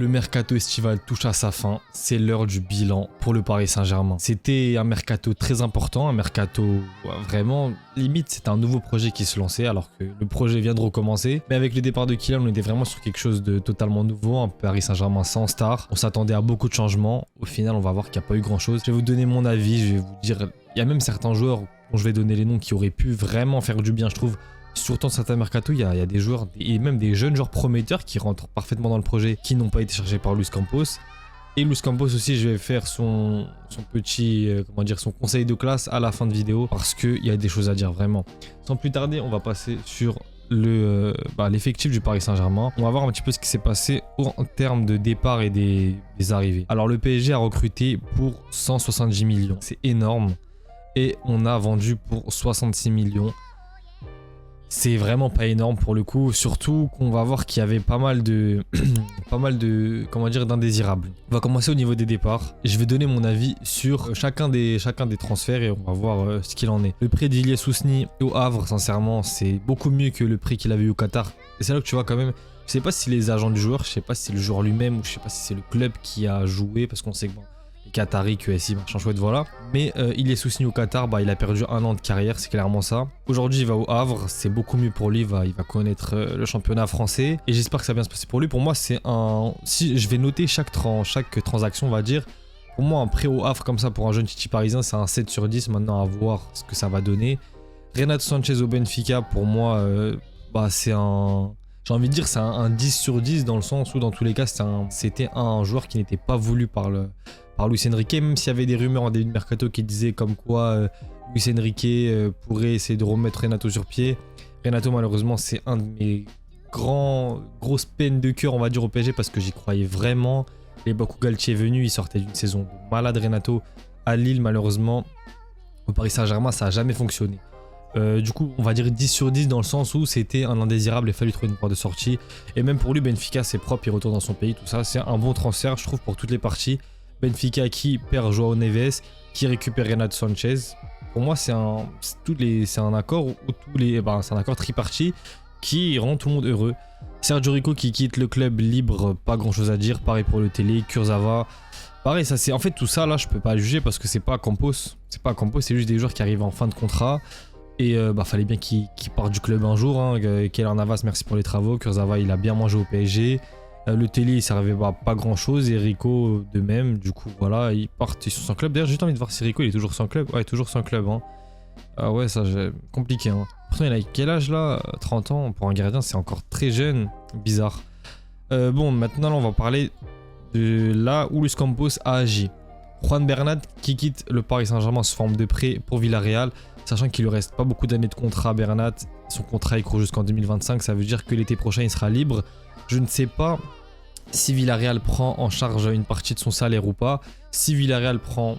Le mercato estival touche à sa fin, c'est l'heure du bilan pour le Paris Saint-Germain. C'était un mercato très important, un mercato vraiment limite, c'était un nouveau projet qui se lançait alors que le projet vient de recommencer. Mais avec le départ de Kylian, on était vraiment sur quelque chose de totalement nouveau, un Paris Saint-Germain sans star. On s'attendait à beaucoup de changements, au final on va voir qu'il n'y a pas eu grand chose. Je vais vous donner mon avis, je vais vous dire, il y a même certains joueurs dont je vais donner les noms qui auraient pu vraiment faire du bien je trouve. Surtout dans certains mercato, il y a des joueurs, et même des jeunes joueurs prometteurs qui rentrent parfaitement dans le projet, qui n'ont pas été cherchés par Luis Campos. Et Luis Campos aussi, je vais faire son petit, son conseil de classe à la fin de vidéo, parce qu'il y a des choses à dire vraiment. Sans plus tarder, on va passer sur l'effectif du Paris Saint-Germain. On va voir un petit peu ce qui s'est passé en termes de départ et des arrivées. Alors le PSG a recruté pour 170 millions, c'est énorme. Et on a vendu pour 66 millions. C'est vraiment pas énorme pour le coup, surtout qu'on va voir qu'il y avait pas mal de d'indésirables. On va commencer au niveau des départs. Je vais donner mon avis sur chacun des transferts et on va voir ce qu'il en est. Le prix d'Iliès Sousni au Havre, sincèrement, c'est beaucoup mieux que le prix qu'il avait eu au Qatar. Et c'est là que tu vois quand même, je sais pas si les agents du joueur, je sais pas si c'est le joueur lui-même ou je sais pas si c'est le club qui a joué parce qu'on sait que bon, Qatari, QSI, machin chouette, voilà. Mais il est soutenu au Qatar, il a perdu 1 an de carrière, c'est clairement ça. Aujourd'hui, il va au Havre, c'est beaucoup mieux pour lui, il va connaître le championnat français. Et j'espère que ça va bien se passer pour lui. Pour moi, c'est un... Si je vais noter chaque transaction, on va dire. Pour moi, un prêt au Havre comme ça pour un jeune Titi parisien, c'est un 7 sur 10. Maintenant, à voir ce que ça va donner. Renato Sanchez au Benfica, pour moi, c'est un... J'ai envie de dire c'est un 10 sur 10 dans le sens où dans tous les cas, c'était un joueur qui n'était pas voulu par Luis Enrique, même s'il y avait des rumeurs en début de mercato qui disaient comme quoi Luis Enrique pourrait essayer de remettre Renato sur pied. Renato malheureusement c'est un de mes grosses peines de cœur on va dire au PSG parce que j'y croyais vraiment. L'époque où Galtier est venu, il sortait d'une saison de malade Renato à Lille malheureusement. Au Paris Saint-Germain ça n'a jamais fonctionné. Du coup on va dire 10 sur 10 dans le sens où c'était un indésirable et il fallait trouver une porte de sortie. Et même pour lui Benfica c'est propre, il retourne dans son pays, tout ça. C'est un bon transfert je trouve pour toutes les parties. Benfica qui perd Joao Neves, qui récupère Renato Sanchez. Pour moi, c'est un accord c'est un accord tripartite qui rend tout le monde heureux. Sergio Rico qui quitte le club libre, pas grand chose à dire. Pareil pour le Télé, Kurzawa. Pareil, ça c'est en fait tout ça là, je peux pas juger parce que c'est pas Campos. C'est pas Campos, c'est juste des joueurs qui arrivent en fin de contrat. Et fallait bien qu'il parte du club un jour. Hein. Keylor Navas, merci pour les travaux. Kurzawa, il a bien mangé au PSG. Le Télé il servait pas grand chose et Rico de même, du coup voilà, ils partent sur son club. D'ailleurs j'ai juste envie de voir si Rico il est toujours sans club. Ouais, toujours sans club hein. Ah ouais, ça compliqué hein. Pourtant il a quel âge là? 30 ans pour un gardien, c'est encore très jeune, bizarre. Bon maintenant là, on va parler de là où Luis Campos a agi. Juan Bernat qui quitte le Paris Saint-Germain sous forme de prêt pour Villarreal, sachant qu'il lui reste pas beaucoup d'années de contrat. Bernat, son contrat il court jusqu'en 2025, ça veut dire que l'été prochain il sera libre. Je ne sais pas si Villarreal prend en charge une partie de son salaire ou pas. Si Villarreal prend,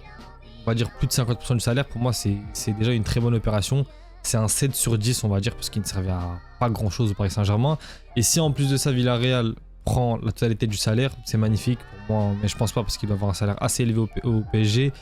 on va dire, plus de 50% du salaire, pour moi, c'est déjà une très bonne opération. C'est un 7 sur 10, on va dire, parce qu'il ne servait à pas grand-chose au Paris Saint-Germain. Et si en plus de ça, Villarreal prend la totalité du salaire, c'est magnifique pour moi. Mais je pense pas, parce qu'il doit avoir un salaire assez élevé au PSG.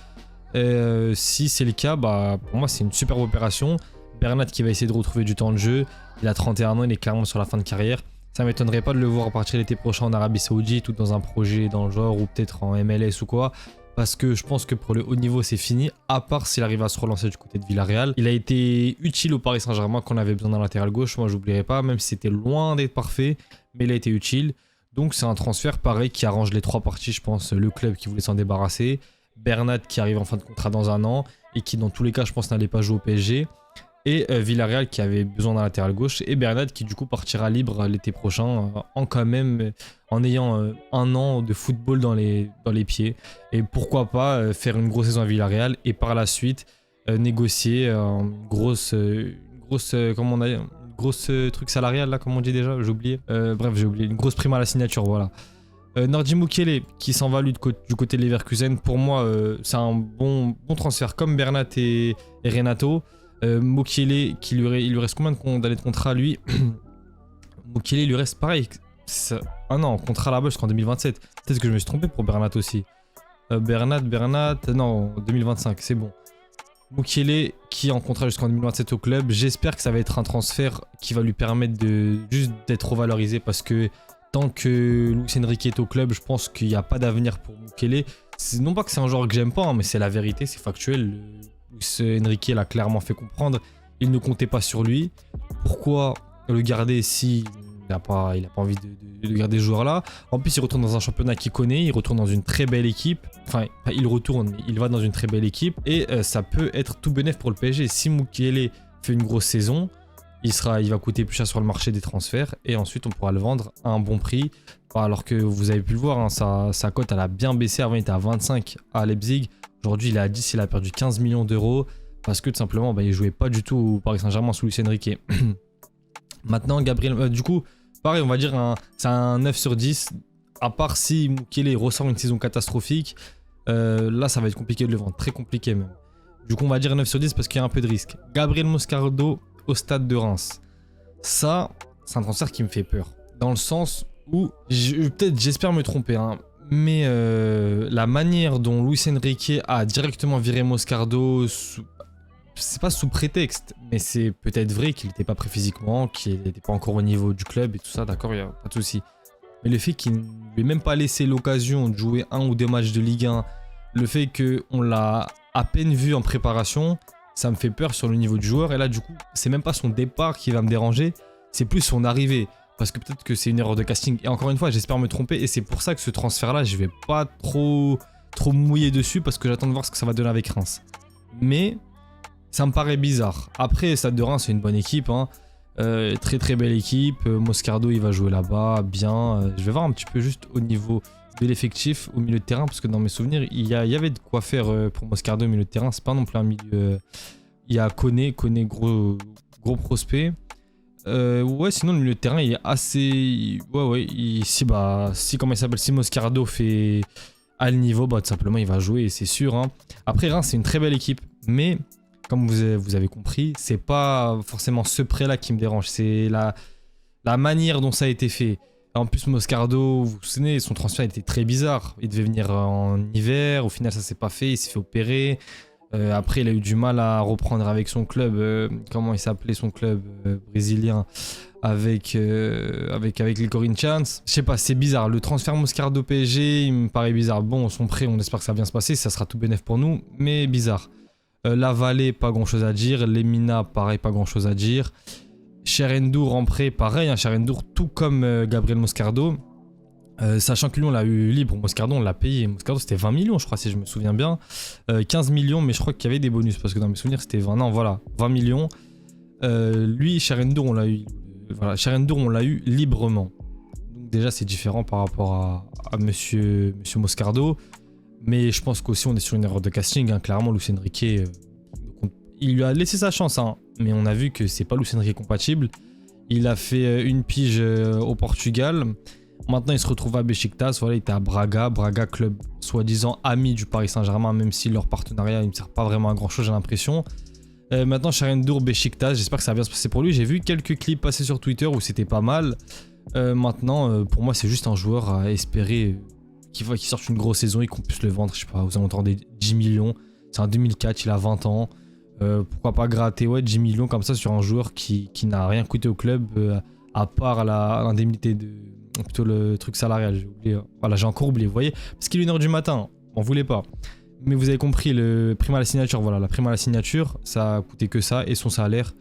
Si c'est le cas, pour moi, c'est une superbe opération. Bernat qui va essayer de retrouver du temps de jeu. Il a 31 ans, il est clairement sur la fin de carrière. Ça m'étonnerait pas de le voir partir l'été prochain en Arabie Saoudite ou dans un projet dans le genre ou peut-être en MLS ou quoi. Parce que je pense que pour le haut niveau c'est fini, à part s'il arrive à se relancer du côté de Villarreal. Il a été utile au Paris Saint-Germain quand on avait besoin d'un latéral gauche, moi j'oublierai pas, même si c'était loin d'être parfait, mais il a été utile. Donc c'est un transfert pareil qui arrange les trois parties, je pense, le club qui voulait s'en débarrasser, Bernat qui arrive en fin de contrat dans un an et qui dans tous les cas je pense n'allait pas jouer au PSG. Et Villarreal qui avait besoin d'un latéral gauche et Bernat qui du coup partira libre l'été prochain en ayant un an de football dans les pieds et pourquoi pas faire une grosse saison à Villarreal et par la suite négocier une grosse truc salarial là comme on dit déjà, j'ai oublié. Bref j'ai oublié, une grosse prime à la signature, voilà. Nordi Mukiele qui s'en va lui du côté de Leverkusen, pour moi c'est un bon transfert comme Bernat et Renato. Mukiele, il lui reste combien d'années de contrat lui? Mukiele il lui reste pareil. Un an, contrat là-bas jusqu'en 2027. Peut-être que je me suis trompé pour Bernat aussi. Bernat, non, 2025, c'est bon. Mukiele qui est en contrat jusqu'en 2027 au club. J'espère que ça va être un transfert qui va lui permettre de juste d'être revalorisé parce que tant que Luis Enrique est au club, je pense qu'il n'y a pas d'avenir pour Mukiele. Non pas que c'est un joueur que j'aime pas, hein, mais c'est la vérité, c'est factuel. Luis Enrique l'a clairement fait comprendre. Il ne comptait pas sur lui. Pourquoi le garder si il n'a pas envie de garder ce joueur-là? En plus, il retourne dans un championnat qu'il connaît, il retourne dans une très belle équipe. Enfin, il retourne, mais il va dans une très belle équipe. Et ça peut être tout bénef pour le PSG. Si Mukiele fait une grosse saison, il va coûter plus cher sur le marché des transferts. Et ensuite, on pourra le vendre à un bon prix. Alors que vous avez pu le voir, hein, sa cote, elle a bien baissé. Avant, il était à 25 à Leipzig. Aujourd'hui, il est à 10, il a perdu 15 millions d'euros. Parce que tout simplement, il jouait pas du tout au Paris Saint-Germain sous Luis Enrique. Maintenant, Gabriel, du coup, pareil, on va dire c'est un 9 sur 10. À part si Mukiele ressort une saison catastrophique, là, ça va être compliqué de le vendre. Très compliqué même. Du coup, on va dire 9 sur 10 parce qu'il y a un peu de risque. Gabriel Moscardo au Stade de Reims. Ça, c'est un transfert qui me fait peur. Dans le sens où, j'espère me tromper, hein, mais la manière dont Luis Enrique a directement viré Moscardo, c'est pas sous prétexte, mais c'est peut-être vrai qu'il n'était pas prêt physiquement, qu'il n'était pas encore au niveau du club et tout ça, d'accord, il n'y a pas de souci. Mais le fait qu'il ne lui ait même pas laissé l'occasion de jouer 1 ou 2 matchs de Ligue 1, le fait qu'on l'a à peine vu en préparation, ça me fait peur sur le niveau du joueur. Et là, du coup, c'est même pas son départ qui va me déranger, c'est plus son arrivée. Parce que peut-être que c'est une erreur de casting. Et encore une fois, j'espère me tromper. Et c'est pour ça que ce transfert-là, je vais pas trop mouiller dessus parce que j'attends de voir ce que ça va donner avec Reims. Mais ça me paraît bizarre. Après, Stade de Reims, c'est une bonne équipe, hein. Très très belle équipe. Moscardo, il va jouer là-bas, bien. Je vais voir un petit peu juste au niveau de l'effectif au milieu de terrain. Parce que dans mes souvenirs, il y avait de quoi faire pour Moscardo au milieu de terrain. C'est pas non plus un milieu... Il y a Koné, gros prospect. Ouais, sinon le milieu de terrain il est assez... Ouais, si Moscardo fait à le niveau, tout simplement il va jouer, c'est sûr, hein. Après Reims c'est une très belle équipe, mais comme vous avez compris, c'est pas forcément ce prêt là qui me dérange, c'est la manière dont ça a été fait. En plus Moscardo, vous vous souvenez, son transfert était très bizarre, il devait venir en hiver, au final ça s'est pas fait, il s'est fait opérer. Après, il a eu du mal à reprendre avec son club. Comment il s'appelait son club brésilien avec les Corinthians. Je sais pas, c'est bizarre. Le transfert Moscardo PSG, il me paraît bizarre. Bon, son prêt, on espère que ça va bien se passer. Ça sera tout bénef pour nous, mais bizarre. La Vallée, pas grand chose à dire. Lemina, pareil, pas grand chose à dire. Cherrendour en prêt, pareil. Hein, Cherrendour, tout comme Gabriel Moscardo. Sachant que lui on l'a eu libre, Moscardo on l'a payé. Moscardo c'était 20 millions je crois si je me souviens bien. 15 millions mais je crois qu'il y avait des bonus parce que dans mes souvenirs c'était 20. Non voilà, 20 millions. Lui, Cherrendour on l'a eu. Voilà, Cherrendour on l'a eu librement. Donc déjà c'est différent par rapport à monsieur Moscardo. Mais je pense qu'aussi on est sur une erreur de casting. Hein. Clairement Luis Enrique, il lui a laissé sa chance. Hein. Mais on a vu que c'est pas Luis Enrique compatible. Il a fait une pige au Portugal. Maintenant, il se retrouve à Beşiktaş. Voilà, il était à Braga. Braga, club soi-disant ami du Paris Saint-Germain, même si leur partenariat il ne sert pas vraiment à grand-chose, j'ai l'impression. Maintenant, Cherrendour, Beşiktaş. J'espère que ça va bien se passer pour lui. J'ai vu quelques clips passer sur Twitter où c'était pas mal. Maintenant, pour moi, c'est juste un joueur à espérer qu'il sorte une grosse saison et qu'on puisse le vendre, je sais pas, aux alentours des 10 millions. C'est un 2004, il a 20 ans. Pourquoi pas gratter 10 millions comme ça sur un joueur qui n'a rien coûté au club à part l'indemnité de... Plutôt le truc salarial, j'ai oublié. Voilà, j'ai encore oublié, vous voyez. Parce qu'il est 1h du matin, on voulait pas. Mais vous avez compris, le prime à la signature, voilà, la prime à la signature, ça a coûté que ça et son salaire.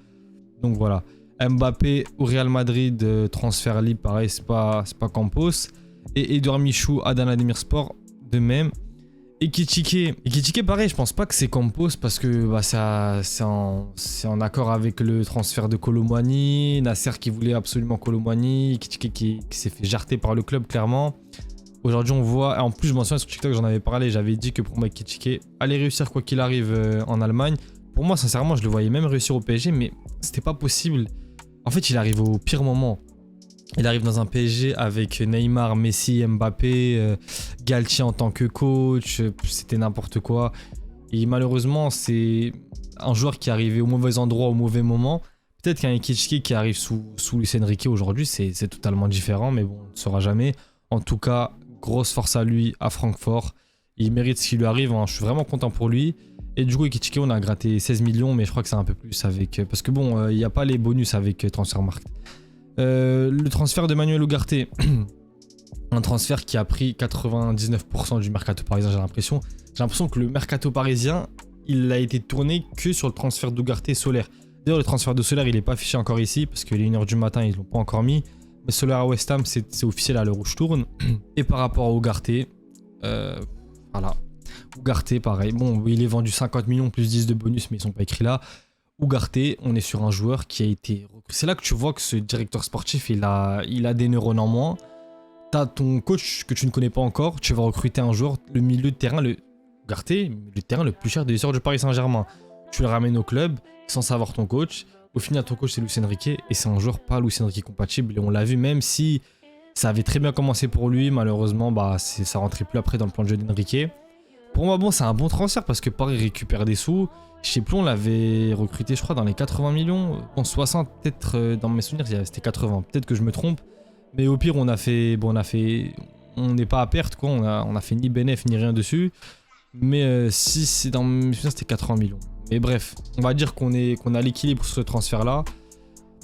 Donc voilà. Mbappé au Real Madrid, transfert libre, pareil, c'est pas Campos. Et Edouard Michou à Demirspor Sport, de même. Et Ekitike, pareil, je pense pas que c'est Campos parce que c'est en accord avec le transfert de Kolo Muani, Nasser qui voulait absolument Kolo Muani, Ekitike qui s'est fait jarter par le club clairement. Aujourd'hui on voit, en plus je mentionne sur TikTok, j'en avais parlé, j'avais dit que pour moi Ekitike allait réussir quoi qu'il arrive en Allemagne. Pour moi sincèrement je le voyais même réussir au PSG mais c'était pas possible. En fait il arrive au pire moment. Il arrive dans un PSG avec Neymar, Messi, Mbappé, Galtier en tant que coach, c'était n'importe quoi. Et malheureusement, c'est un joueur qui est arrivé au mauvais endroit, au mauvais moment. Peut-être qu'un Ekitike qui arrive sous Luis Enrique aujourd'hui, c'est totalement différent, mais bon, on ne saura jamais. En tout cas, grosse force à lui, à Francfort. Il mérite ce qui lui arrive, hein. Je suis vraiment content pour lui. Et du coup, Ekitike, on a gratté 16 millions, mais je crois que c'est un peu plus avec... Parce que bon, il n'y a pas les bonus avec Transfermarkt. Le transfert de Manuel Ugarte, Un transfert qui a pris 99% du mercato parisien, j'ai l'impression. J'ai l'impression que le mercato parisien, il a été tourné que sur le transfert d'Ugarte et Soler. D'ailleurs, le transfert de Soler, il n'est pas affiché encore ici parce qu'il est 1h du matin, ils ne l'ont pas encore mis. Mais Soler à West Ham, c'est officiel à l'heure où je tourne. Et par rapport à Ugarte, voilà. Ugarte, pareil. Bon, il est vendu 50 millions plus 10 de bonus, mais ils sont pas écrits là. Ugarte, on est sur un joueur qui a été recruté. C'est là que tu vois que ce directeur sportif, il a des neurones en moins. T'as ton coach que tu ne connais pas encore, tu vas recruter un joueur, le milieu de terrain, Ugarte, le terrain le plus cher des joueurs du Paris Saint-Germain. Tu le ramènes au club sans savoir ton coach. Au final, ton coach, c'est Luis Enrique, et c'est un joueur pas Luis Enrique compatible. Et on l'a vu, même si ça avait très bien commencé pour lui, malheureusement, bah, ça rentrait plus après dans le plan de jeu d'Enrique. Pour moi, bon, c'est un bon transfert parce que Paris récupère des sous. Je sais plus, on l'avait recruté, je crois, dans les 80 millions. Bon, 60, peut-être, dans mes souvenirs, c'était 80. Peut-être que je me trompe. Mais au pire, on n'est pas à perte, quoi. On a fait ni bénéf ni rien dessus. Mais si c'est dans mes souvenirs, c'était 80 millions. Mais bref, on va dire qu'on a l'équilibre sur ce transfert-là.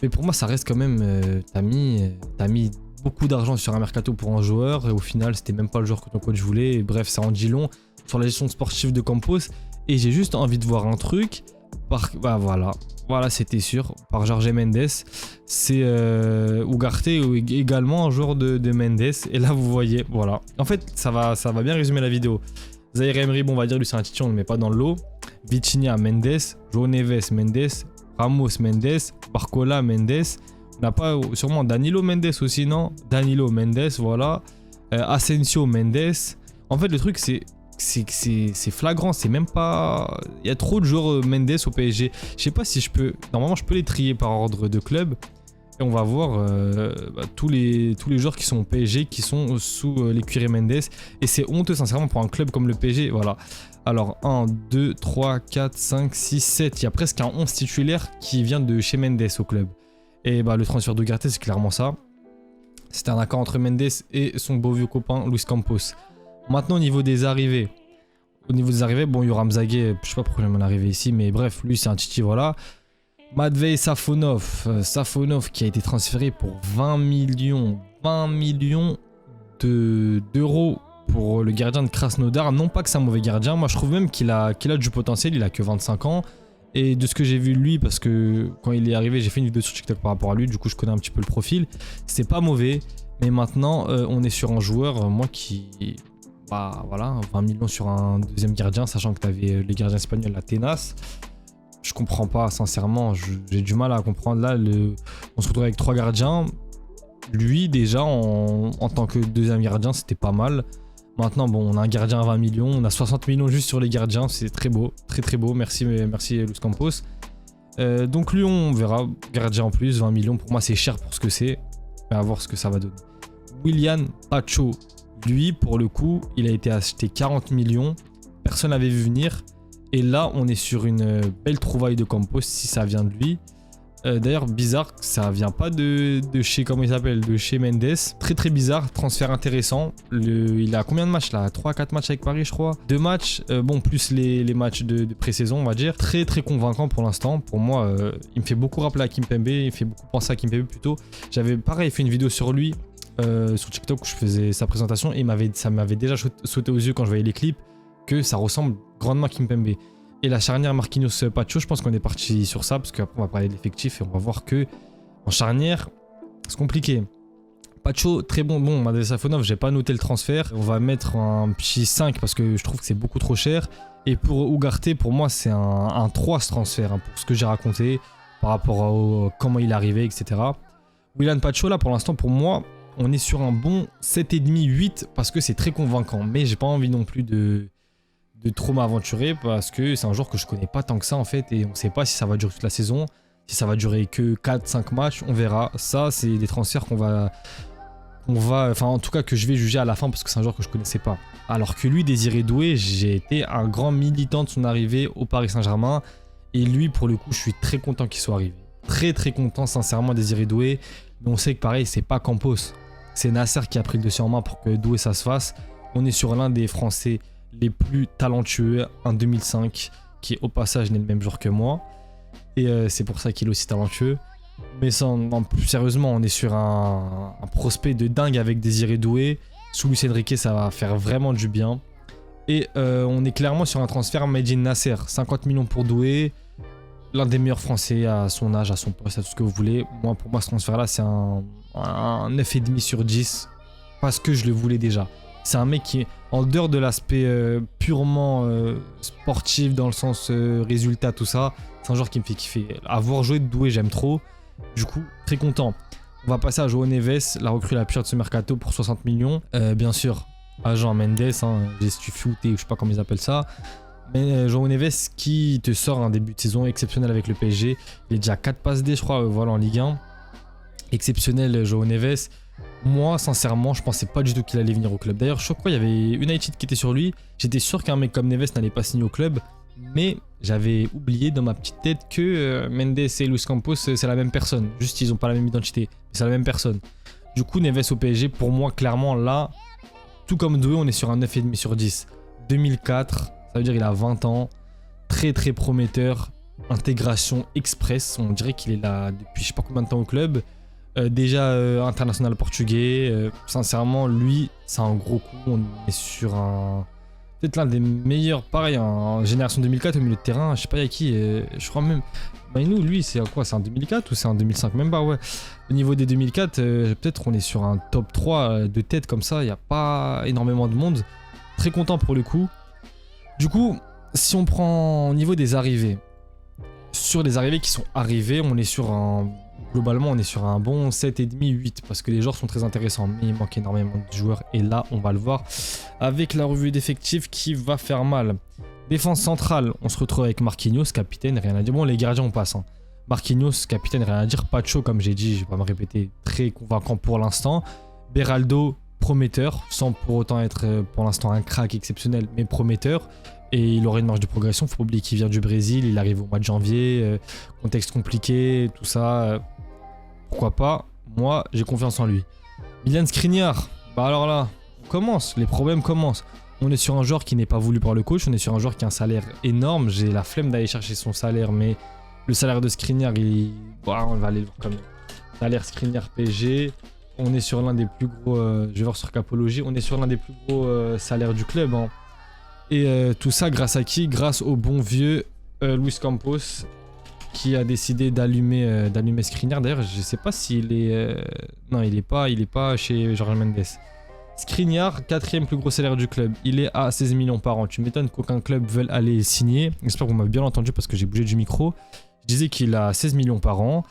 Mais pour moi, ça reste quand même... t'as mis beaucoup d'argent sur un mercato pour un joueur. Et au final, c'était même pas le joueur que ton coach voulait. Et bref, ça en dit long sur la gestion sportive de Campos. Et j'ai juste envie de voir un truc. Bah voilà, c'était sûr. Par Jorge Mendes. C'est Ugarte également un joueur de Mendes. Et là, vous voyez, voilà. En fait, ça va bien résumer la vidéo. Zaïre Emery, bon, on va dire, lui, c'est un titulaire, on ne le met pas dans le lot. Vitinha, Mendes. João Neves, Mendes. Ramos, Mendes. Barcola, Mendes. On n'a pas sûrement Danilo Mendes aussi, non? Danilo Mendes, voilà. Asensio, Mendes. En fait, le truc, c'est flagrant, c'est même pas... Il y a trop de joueurs Mendes au PSG. Je sais pas si je peux... Normalement, je peux les trier par ordre de club. Et on va voir tous les joueurs qui sont au PSG, qui sont sous l'écurie Mendes. Et c'est honteux, sincèrement, pour un club comme le PSG. Voilà. Alors, 1, 2, 3, 4, 5, 6, 7. Il y a presque un 11 titulaire qui vient de chez Mendes au club. Et bah, le transfert d'Ugarte, c'est clairement ça. C'était un accord entre Mendes et son beau vieux copain Luis Campos. Maintenant, au niveau des arrivées. Bon, il y aura Mzaghe, je sais pas pourquoi il m'en est arrivé ici, mais bref, lui, c'est un titi, voilà. Matvei Safonov qui a été transféré pour 20 millions d'euros pour le gardien de Krasnodar. Non pas que c'est un mauvais gardien, moi je trouve même qu'il a du potentiel, il a que 25 ans. Et de ce que j'ai vu de lui, parce que quand il est arrivé, j'ai fait une vidéo sur TikTok par rapport à lui, du coup je connais un petit peu le profil. C'est pas mauvais, mais maintenant on est sur un joueur, moi qui... Bah voilà, 20 millions sur un deuxième gardien, sachant que tu avais les gardiens espagnols, la Tenas. Je comprends pas, sincèrement, j'ai du mal à comprendre. Là, on se retrouve avec 3 gardiens. Lui, déjà, en tant que deuxième gardien, c'était pas mal. Maintenant, bon, on a un gardien à 20 millions, on a 60 millions juste sur les gardiens, c'est très beau, très beau. Merci Luis Campos. Donc lui, on verra, gardien en plus, 20 millions, pour moi, c'est cher pour ce que c'est. Mais à voir ce que ça va donner. Willian Pacho. Lui, pour le coup, il a été acheté 40 millions. Personne n'avait vu venir. Et là, on est sur une belle trouvaille de Campos, si ça vient de lui. D'ailleurs, bizarre, ça vient pas de chez, comment il s'appelle, de chez Mendes. Très bizarre, transfert intéressant. Il a combien de matchs là? 3-4 matchs avec Paris, je crois. 2 matchs, bon, plus les matchs de pré-saison, on va dire. Très convaincant pour l'instant. Pour moi, il me fait beaucoup rappeler à Kimpembe. Il me fait beaucoup penser à Kimpembe plutôt. J'avais pareil fait une vidéo sur lui. Sur TikTok où je faisais sa présentation et ça m'avait déjà sauté aux yeux quand je voyais les clips que ça ressemble grandement à Kimpembe. Et la charnière Marquinhos Pacho, je pense qu'on est parti sur ça parce qu'après on va parler de l'effectif et on va voir que en charnière c'est compliqué. Pacho très bon, Matvei Safonov, j'ai pas noté le transfert, on va mettre un petit 5 parce que je trouve que c'est beaucoup trop cher. Et pour Ugarte, pour moi c'est un 3 ce transfert, hein, pour ce que j'ai raconté par rapport à comment il est arrivé, etc. Willian Pacho là pour l'instant pour moi on est sur un bon 7,5, 8 parce que c'est très convaincant. Mais j'ai pas envie non plus de trop m'aventurer parce que c'est un joueur que je connais pas tant que ça en fait. Et on sait pas si ça va durer toute la saison. Si ça va durer que 4-5 matchs, on verra. Ça, c'est des transferts enfin en tout cas que je vais juger à la fin parce que c'est un joueur que je connaissais pas. Alors que lui, Désiré Doué, j'ai été un grand militant de son arrivée au Paris Saint-Germain. Et lui, pour le coup, je suis très content qu'il soit arrivé. Très content, sincèrement, Désiré Doué. Mais on sait que pareil, c'est pas Campos. C'est Nasser qui a pris le dossier en main pour que Doué ça se fasse. On est sur l'un des Français les plus talentueux, un 2005, qui au passage n'est le même jour que moi. Et c'est pour ça qu'il est aussi talentueux. Mais sérieusement, on est sur un prospect de dingue avec Désiré Doué. Sous Luis Enrique, ça va faire vraiment du bien. Et on est clairement sur un transfert made in Nasser. 50 millions pour Doué. L'un des meilleurs Français à son âge, à son poste, à tout ce que vous voulez. Pour moi, ce transfert-là, c'est un 9,5 sur 10. Parce que je le voulais déjà. C'est un mec qui est en dehors de l'aspect purement sportif, dans le sens résultat, tout ça. C'est un joueur qui me fait kiffer. Avoir joué de Doué, j'aime trop. Du coup, très content. On va passer à João Neves, la recrue la pire de ce mercato pour 60 millions. Bien sûr, agent Mendes, Gestufiute, je sais pas comment ils appellent ça. Mais João Neves qui te sort un début de saison exceptionnel avec le PSG. Il est déjà 4 passes D, je crois, voilà, en Ligue 1. Exceptionnel, João Neves. Moi, sincèrement, je pensais pas du tout qu'il allait venir au club. D'ailleurs, je crois qu'il y avait United qui était sur lui. J'étais sûr qu'un mec comme Neves n'allait pas signer au club. Mais j'avais oublié dans ma petite tête que Mendes et Luis Campos, c'est la même personne. Juste, ils ont pas la même identité. Mais c'est la même personne. Du coup, Neves au PSG, pour moi, clairement, là, tout comme Doué, on est sur un 9,5 sur 10. 2004, ça veut dire qu'il a 20 ans. Très, très prometteur. Intégration express. On dirait qu'il est là depuis je sais pas combien de temps au club. Déjà international portugais. Sincèrement, lui, c'est un gros coup. On est sur peut-être l'un des meilleurs, pareil, en génération 2004 au milieu de terrain. Je sais pas, il y a qui. Je crois même. Nous, lui, c'est quoi? C'est en 2004 ou c'est en 2005? Même pas, ouais. Au niveau des 2004, peut-être on est sur un top 3 de tête comme ça. Il n'y a pas énormément de monde. Très content pour le coup. Du coup, si on prend au niveau des arrivées, sur les arrivées qui sont arrivées, on est sur un. Globalement, on est sur un bon 7,5, 8 parce que les joueurs sont très intéressants, mais il manque énormément de joueurs et là, on va le voir avec la revue d'effectifs qui va faire mal. Défense centrale, on se retrouve avec Marquinhos, capitaine, rien à dire. Bon, les gardiens, on passe. Marquinhos, capitaine, rien à dire. Pacho, comme j'ai dit, je vais pas me répéter, très convaincant pour l'instant. Beraldo, prometteur, sans pour autant être pour l'instant un crack exceptionnel, mais prometteur. Et il aurait une marge de progression. Faut pas oublier qu'il vient du Brésil, il arrive au mois de janvier, contexte compliqué, tout ça. Pourquoi pas? Moi, j'ai confiance en lui. Milan Skriniar, bah alors là, on commence, les problèmes commencent. On est sur un joueur qui n'est pas voulu par le coach, on est sur un joueur qui a un salaire énorme. J'ai la flemme d'aller chercher son salaire, mais le salaire de Skriniar, on va aller le voir quand même. Salaire Skriniar PSG, on est sur l'un des plus gros, je vais voir sur Capology, on est sur l'un des plus gros salaires du club. Et tout ça grâce à qui? Grâce au bon vieux Luis Campos qui a décidé d'allumer Skriniar. D'ailleurs, je sais pas s'il est... non, il est pas chez Jorge Mendes. Skriniar, 4ème plus gros salaire du club. Il est à 16 millions par an. Tu m'étonnes qu'aucun club veuille aller signer. J'espère que vous m'avez bien entendu parce que j'ai bougé du micro. Je disais qu'il a 16 millions par an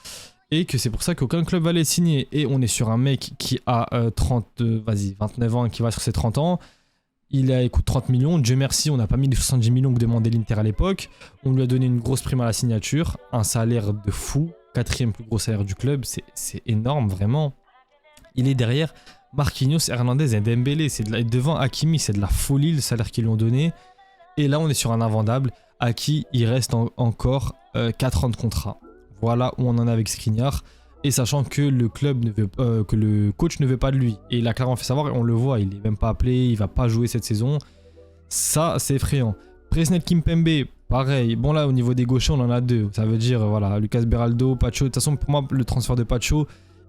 et que c'est pour ça qu'aucun club va aller signer. Et on est sur un mec qui a 29 ans et qui va sur ses 30 ans. Il coûte 30 millions. Dieu merci, on n'a pas mis les 70 millions que demandait l'Inter à l'époque. On lui a donné une grosse prime à la signature. Un salaire de fou. 4ème plus gros salaire du club. C'est énorme, vraiment. Il est derrière Marquinhos, Hernandez et Dembélé. Devant Hakimi, c'est de la folie le salaire qu'ils lui ont donné. Et là, on est sur un invendable à qui il reste encore 4 ans de contrat. Voilà où on en est avec Skriniar. Et sachant que le club ne veut que le coach ne veut pas de lui. Et il a clairement fait savoir, et on le voit, il n'est même pas appelé, il va pas jouer cette saison. Ça, c'est effrayant. Presnel Kimpembe, pareil. Bon là, au niveau des gauchers, on en a 2. Ça veut dire, voilà, Lucas Beraldo, Pacho. De toute façon, pour moi, le transfert de Pacho,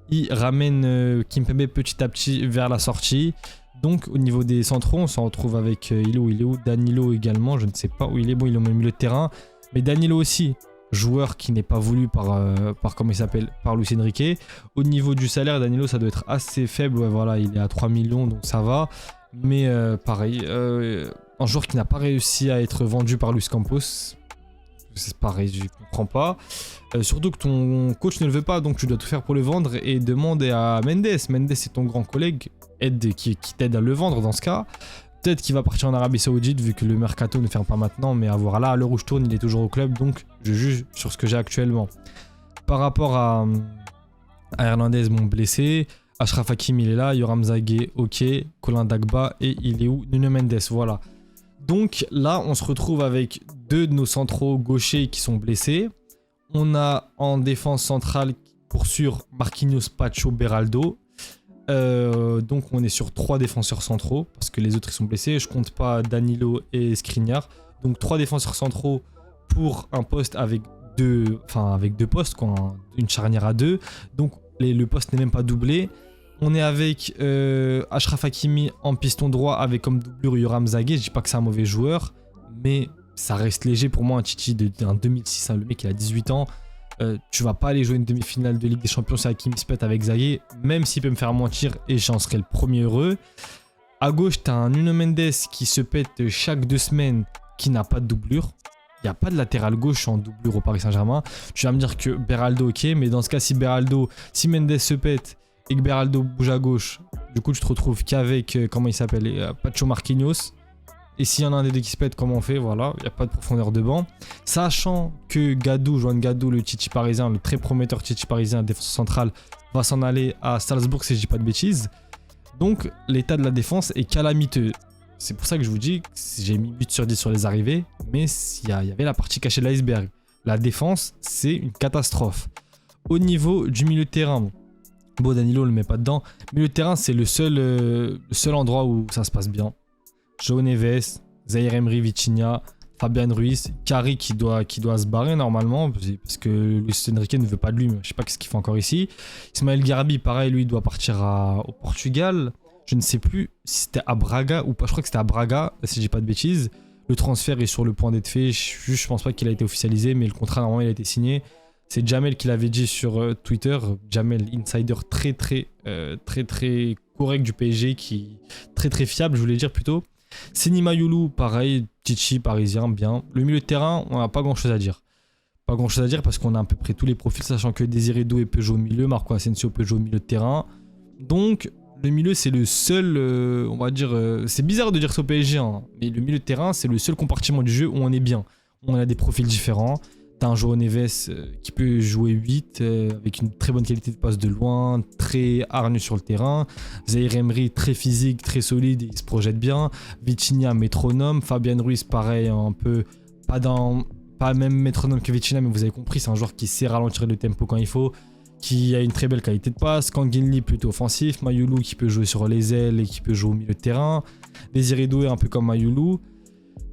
il ramène Kimpembe petit à petit vers la sortie. Donc, au niveau des centraux, on s'en retrouve avec il est où Danilo également, je ne sais pas où il est. Bon, il est au milieu de terrain. Mais Danilo aussi. Joueur qui n'est pas voulu par comment il s'appelle, par Luis Enrique. Au niveau du salaire, Danilo, ça doit être assez faible. Ouais, voilà, il est à 3 millions, donc ça va. Mais pareil, un joueur qui n'a pas réussi à être vendu par Luis Campos, c'est pareil, je comprends pas. Surtout que ton coach ne le veut pas, donc tu dois tout faire pour le vendre et demande à Mendes. Mendes, c'est ton grand collègue, qui t'aide à le vendre dans ce cas. Peut-être qu'il va partir en Arabie Saoudite vu que le mercato ne ferme pas maintenant, mais à voir là, à l'heure où je tourne, il est toujours au club, donc je juge sur ce que j'ai actuellement. Par rapport à Hernandez, mon blessé, Achraf Hakimi, il est là, Yoram Zagué, ok, Colin Dagba, et il est où? Nuno Mendes, voilà. Donc là, on se retrouve avec 2 de nos centraux gauchers qui sont blessés. On a en défense centrale, pour sûr, Marquinhos, Pacho, Beraldo. Donc on est sur 3 défenseurs centraux parce que les autres ils sont blessés, je compte pas Danilo et Skriniar, donc 3 défenseurs centraux pour un poste avec avec deux postes, quoi, une charnière à deux. Donc le poste n'est même pas doublé. On est avec Achraf Hakimi en piston droit avec comme doublure Yoram Zagué. Je dis pas que c'est un mauvais joueur, mais ça reste léger pour moi, un Titi d'un 2006. Hein, le mec il a 18 ans. Tu vas pas aller jouer une demi-finale de Ligue des Champions si Hakimi se pète avec Zagué, même s'il peut me faire mentir et j'en serais le premier heureux. À gauche, tu as un Nuno Mendes qui se pète chaque 2 semaines, qui n'a pas de doublure. Il n'y a pas de latéral gauche en doublure au Paris Saint-Germain. Tu vas me dire que Beraldo, ok, mais dans ce cas, si Mendes se pète et que Beraldo bouge à gauche, du coup, tu te retrouves qu'avec, comment il s'appelle, Pacho Marquinhos. Et s'il y en a un des deux qui se pète, comment on fait? Voilà, il n'y a pas de profondeur de banc. Sachant que Juan Gadou, le Titi parisien, le très prometteur Titi parisien, défenseur central, va s'en aller à Salzbourg, si je dis pas de bêtises. Donc, l'état de la défense est calamiteux. C'est pour ça que je vous dis que j'ai mis 8 sur 10 sur les arrivées, mais il y avait la partie cachée de l'iceberg. La défense, c'est une catastrophe. Au niveau du milieu de terrain, bon, Danilo ne le met pas dedans. Milieu de terrain, c'est le seul endroit où ça se passe bien. João Neves, Zaïre Emery, Vitinha, Fabian Ruiz, Carri qui doit se barrer normalement parce que Luis Enrique ne veut pas de lui, mais je sais pas ce qu'il fait encore ici. Ismaël Garbi, pareil, lui doit partir au Portugal. Je ne sais plus si c'était à Braga ou pas, je crois que c'était à Braga, si je dis pas de bêtises. Le transfert est sur le point d'être fait, je pense pas qu'il a été officialisé, mais le contrat normalement il a été signé. C'est Jamel qui l'avait dit sur Twitter, Jamel, insider très correct du PSG, qui très fiable, je voulais dire plutôt. Seny Mayulu, pareil, Titi parisien, bien. Le milieu de terrain, on n'a pas grand chose à dire. Pas grand chose à dire parce qu'on a à peu près tous les profils, sachant que Désiré Doué peut jouer au milieu, Marco Asensio peut jouer au milieu de terrain. Donc, le milieu, c'est le seul, on va dire, c'est bizarre de dire ça au PSG, hein, mais le milieu de terrain, c'est le seul compartiment du jeu où on est bien. On a des profils différents. T'as un João Neves qui peut jouer 8 avec une très bonne qualité de passe de loin, très hargneux sur le terrain. Zaïre Emery, très physique, très solide, il se projette bien. Vitinha, métronome. Fabian Ruiz, pareil, un peu pas même métronome que Vitinha, mais vous avez compris, c'est un joueur qui sait ralentir le tempo quand il faut, qui a une très belle qualité de passe. Kangin Lee, plutôt offensif. Mayulu qui peut jouer sur les ailes et qui peut jouer au milieu de terrain. Désiré Doué, un peu comme Mayulu.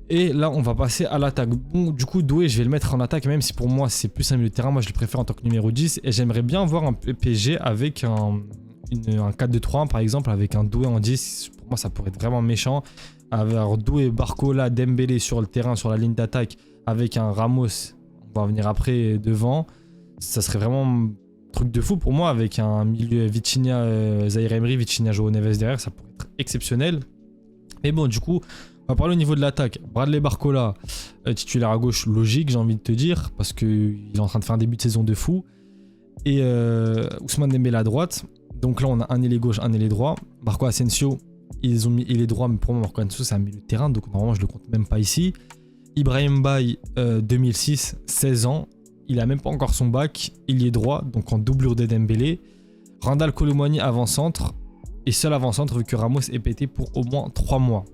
Et là, on va passer à l'attaque. Bon, du coup, Doué, je vais le mettre en attaque, même si pour moi, c'est plus un milieu de terrain. Moi, je le préfère en tant que numéro 10. Et j'aimerais bien voir un PSG avec un 4-2-3-1, par exemple, avec un Doué en 10. Pour moi, ça pourrait être vraiment méchant. Avoir Doué, Barcola, Dembélé sur le terrain, sur la ligne d'attaque, avec un Ramos, on va revenir après, devant. Ça serait vraiment un truc de fou pour moi, avec un milieu Vitinha, Zaïre Emery, Vitinha, João Neves derrière. Ça pourrait être exceptionnel. Mais bon, du coup... On va parler au niveau de l'attaque. Bradley Barcola, titulaire à gauche, logique, j'ai envie de te dire, parce qu'il est en train de faire un début de saison de fou. Et Ousmane Dembélé à droite. Donc là, on a un ailier gauche, un ailier droit. Marco Asensio, ils ont mis ailier droit, mais pour moi, Marco Asensio, c'est un milieu de terrain, donc normalement, je le compte même pas ici. Ibrahim Baye, 2006, 16 ans. Il a même pas encore son bac. Ailier droit, donc en doublure de Dembélé. Randal Kolo Muani, avant-centre. Et seul avant-centre, vu que Ramos est pété pour au moins 3 mois.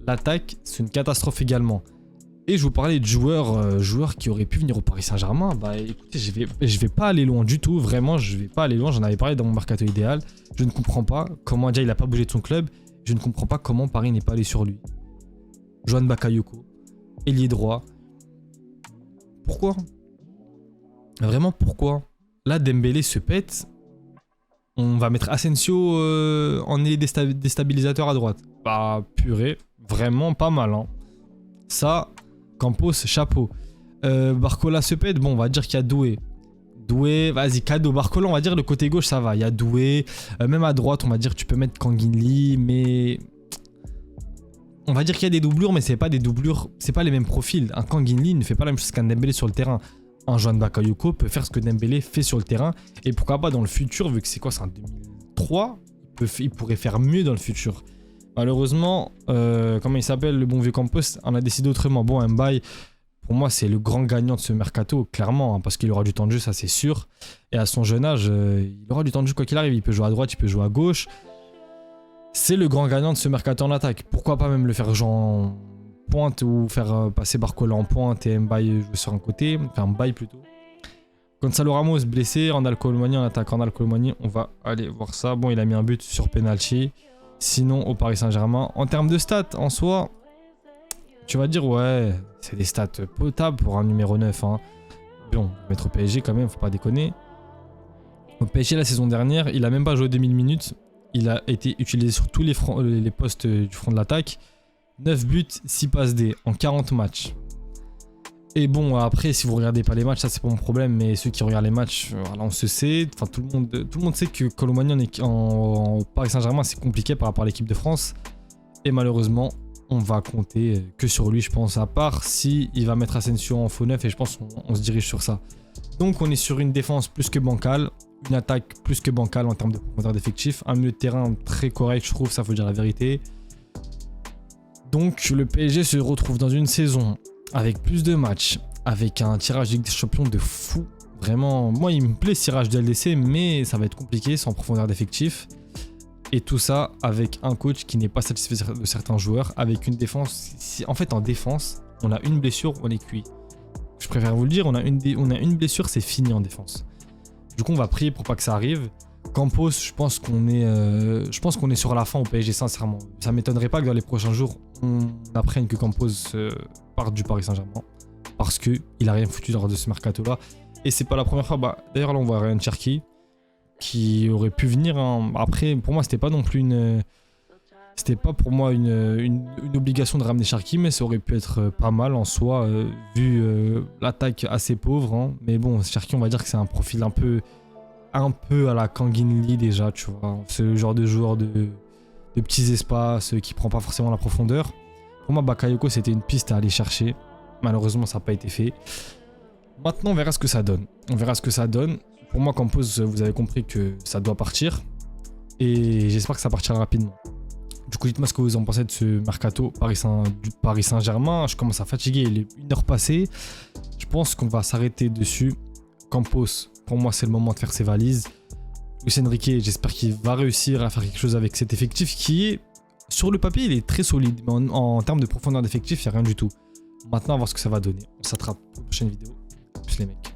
L'attaque, c'est une catastrophe également. Et je vous parlais de joueurs qui auraient pu venir au Paris Saint-Germain. Bah écoutez, je vais pas aller loin du tout. Vraiment, je vais pas aller loin. J'en avais parlé dans mon mercato idéal. Je ne comprends pas comment déjà il a pas bougé de son club. Je ne comprends pas comment Paris n'est pas allé sur lui. Johan Bakayoko, ailier droit. Pourquoi? Vraiment, pourquoi? Là, Dembélé se pète. On va mettre Asensio en ailier déstabilisateur à droite. Bah purée. Vraiment pas mal, hein. Ça, Campos, chapeau. Barcola se pète. Bon, on va dire qu'il y a Doué. Doué, vas-y, cadeau. Barcola, on va dire le côté gauche, ça va. Il y a Doué. Même à droite, on va dire que tu peux mettre Kangin Lee, mais... On va dire qu'il y a des doublures, mais c'est pas des doublures... C'est pas les mêmes profils. Un Kangin Lee ne fait pas la même chose qu'un Dembélé sur le terrain. Un Johan Bakayoko peut faire ce que Dembélé fait sur le terrain. Et pourquoi pas dans le futur, vu que c'est quoi, c'est un 2003, il pourrait faire mieux dans le futur. Malheureusement, comment il s'appelle, le bon vieux Campos, on a décidé autrement. Bon, Mbaye, pour moi, c'est le grand gagnant de ce mercato, clairement, hein, parce qu'il aura du temps de jeu, ça c'est sûr. Et à son jeune âge, il aura du temps de jeu quoi qu'il arrive. Il peut jouer à droite, il peut jouer à gauche. C'est le grand gagnant de ce mercato en attaque. Pourquoi pas même le faire jouer en pointe ou faire passer Barcola en pointe et Mbaye jouer sur un côté, enfin Mbaye plutôt. Gonzalo Ramos blessé, Randal Kolo Muani en attaque. Randal Kolo Muani, on va aller voir ça. Bon, il a mis un but sur penalty. Sinon, au Paris Saint-Germain, en termes de stats, en soi, tu vas dire, ouais, c'est des stats potables pour un numéro 9. Hein. Bon, mettre au PSG quand même, faut pas déconner. Au PSG la saison dernière, il a même pas joué 2000 minutes. Il a été utilisé sur tous les postes du front de l'attaque. 9 buts, 6 passes D en 40 matchs. Et bon, après, si vous regardez pas les matchs, ça c'est pas mon problème, mais ceux qui regardent les matchs, voilà, on se sait, enfin tout le monde sait que Colomani en Paris Saint-Germain, c'est compliqué par rapport à l'équipe de France. Et malheureusement, on va compter que sur lui, je pense, à part si il va mettre Asensio en faux neuf, et je pense qu'on se dirige sur ça. Donc on est sur une défense plus que bancale, une attaque plus que bancale en termes de profondeur d'effectif, un milieu de terrain très correct, je trouve, ça faut dire la vérité. Donc le PSG se retrouve dans une saison avec plus de matchs, avec un tirage de Ligue des Champions de fou. Vraiment, moi il me plaît ce tirage de LDC, mais ça va être compliqué sans profondeur d'effectif. Et tout ça avec un coach qui n'est pas satisfait de certains joueurs, avec une défense. En fait, en défense, on a une blessure, on est cuit. Je préfère vous le dire, on a une blessure, c'est fini en défense. Du coup, on va prier pour pas que ça arrive. Campos, je pense qu'on est sur la fin au PSG, sincèrement. Ça m'étonnerait pas que dans les prochains jours, on apprenne que Campos parte du Paris Saint-Germain. Parce qu'il a rien foutu lors de ce mercato-là. Et c'est pas la première fois. D'ailleurs, là, on voit Ryan Cherki qui aurait pu venir. Après, pour moi, c'était pas non plus une. C'était pas pour moi une obligation de ramener Cherki, mais ça aurait pu être pas mal en soi, vu l'attaque assez pauvre. Hein. Mais bon, Cherki, on va dire que c'est un profil un peu à la Kangin Lee déjà, tu vois. Ce genre de joueur de petits espaces qui prend pas forcément la profondeur. Pour moi, Bakayoko, c'était une piste à aller chercher. Malheureusement, ça n'a pas été fait. Maintenant, on verra ce que ça donne. Pour moi, Campos, vous avez compris que ça doit partir. Et j'espère que ça partira rapidement. Du coup, dites-moi ce que vous en pensez de ce mercato du Paris Saint-Germain. Je commence à fatiguer, il est 1 heure passée. Je pense qu'on va s'arrêter dessus. Campos, pour moi, c'est le moment de faire ses valises. Luis Enrique, j'espère qu'il va réussir à faire quelque chose avec cet effectif qui est, sur le papier, il est très solide. Mais en termes de profondeur d'effectif, il n'y a rien du tout. Maintenant, on va voir ce que ça va donner. On s'attrape pour une prochaine vidéo. Plus les mecs.